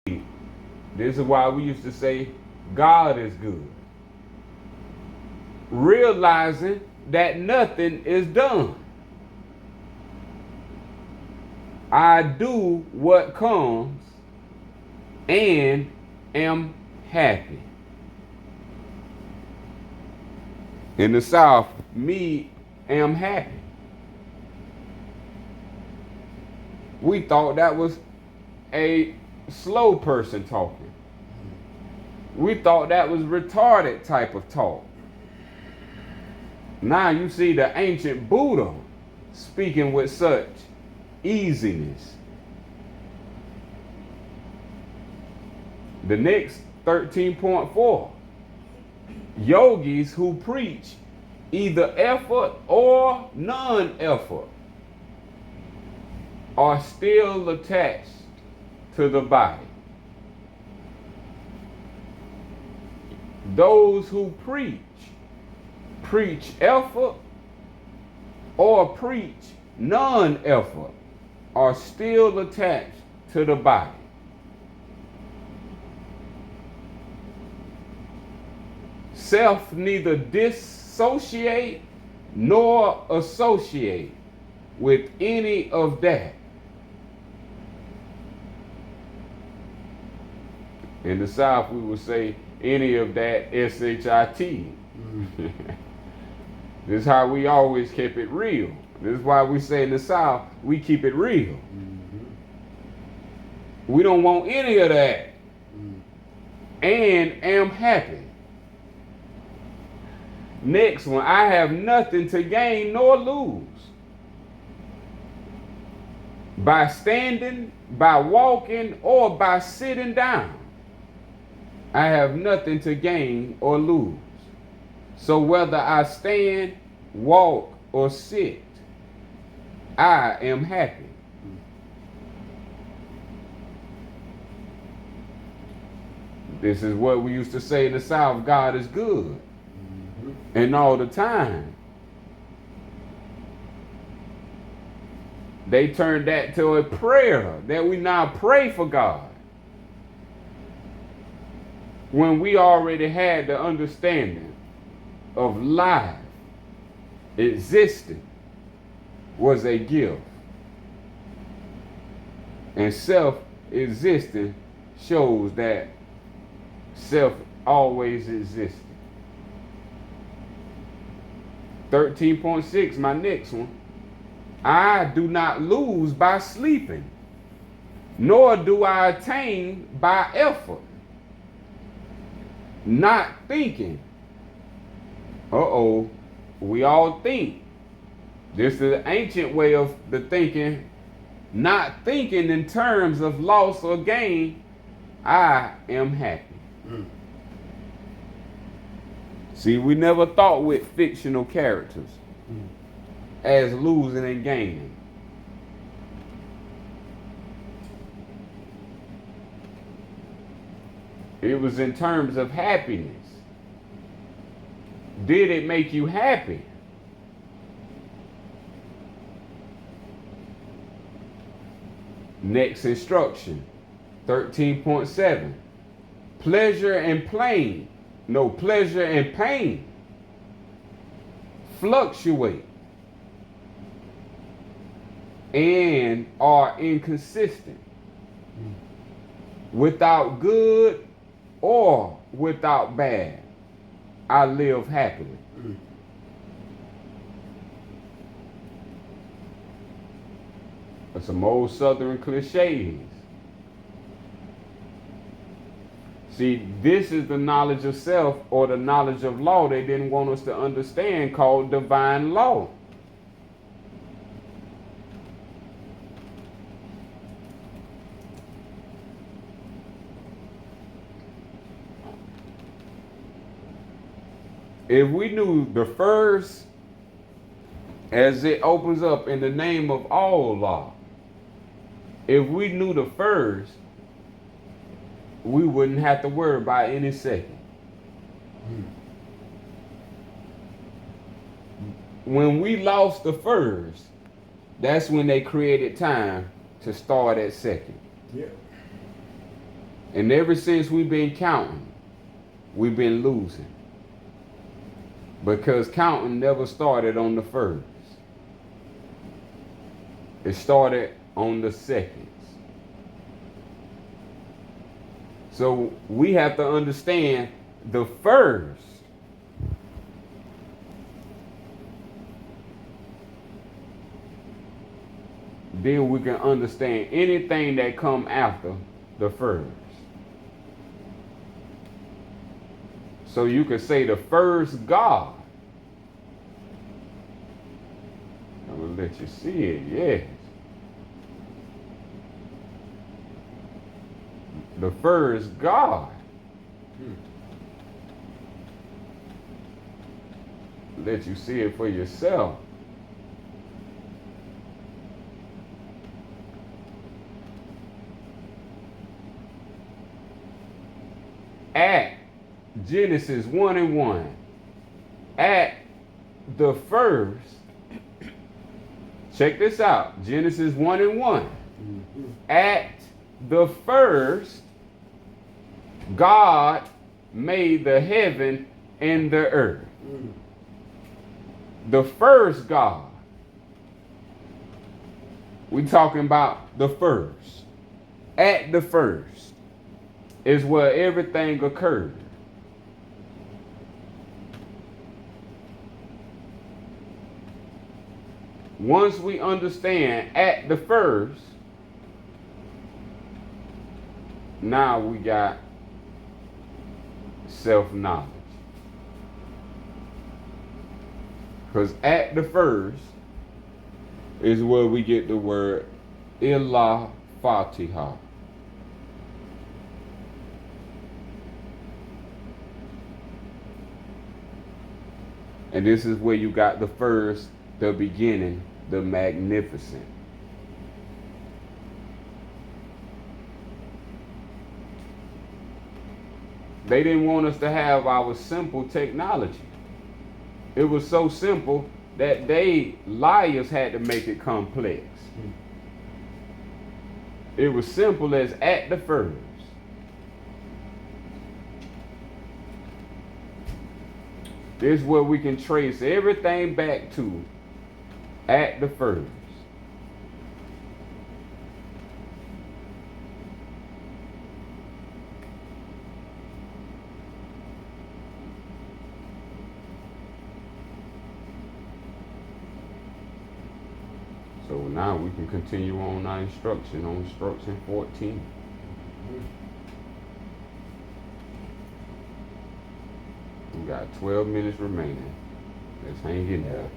This is why we used to say God is good. Realizing that nothing is done. I do what comes and am happy. In the South, me am happy. We thought that was a slow person talking. We thought that was retarded type of talk. Now you see the ancient Buddha speaking with such easiness. The next 13.4, yogis who preach either effort or non-effort are still attached to the body. Those who preach effort or preach non-effort are still attached to the body. Self neither dissociate nor associate with any of that. In the South, we would say any of that SHIT. This is how we always kept it real. This is why we say in the South, we keep it real. We don't want any of that. And am happy. Next one, I have nothing to gain nor lose. By standing, by walking, or by sitting down. I have nothing to gain or lose. So whether I stand, walk, or sit, I am happy. This is what we used to say in the South, God is good. And all the time. They turned that to a prayer that we now pray for God. When we already had the understanding of life existing was a gift. And self-existing shows that self always existed. 13.6, my next one. I do not lose by sleeping, nor do I attain by effort. Not thinking. We all think. This is the ancient way of the thinking. Not thinking in terms of loss or gain, I am happy. See, we never thought with fictional characters as losing and gaining. It was in terms of happiness. Did it make you happy? Next instruction, 13.7. Pleasure and pain fluctuate and are inconsistent. Without good or without bad, I live happily. That's some old Southern cliches. See, this is the knowledge of self or the knowledge of law they didn't want us to understand, called divine law. If we knew the first, as it opens up in the name of all law, if we knew the first, we wouldn't have to worry about any second. When we lost the first, that's when they created time to start at second. Yeah. And ever since we've been counting, we've been losing. Because counting never started on the first. It started on the seconds. So we have to understand the first. Then we can understand anything that come after the first. So you could say the first God. I'm going to let you see it, yes. The first God. Let you see it for yourself. At Genesis 1:1, at the first, check this out, Genesis 1:1, at the first, God made the heaven and the earth. The first God. We talking about the first. At the first is where everything occurred. Once we understand at the first, now we got self-knowledge. Because at the first is where we get the word Ilah Fatiha. And this is where you got the first, the beginning, the magnificent. They didn't want us to have our simple technology. It was so simple that liars had to make it complex. It was simple as at the first. This is where we can trace everything back to at the first. So now we can continue on our instruction on instruction 14. We got 12 minutes remaining. Let's hang in there.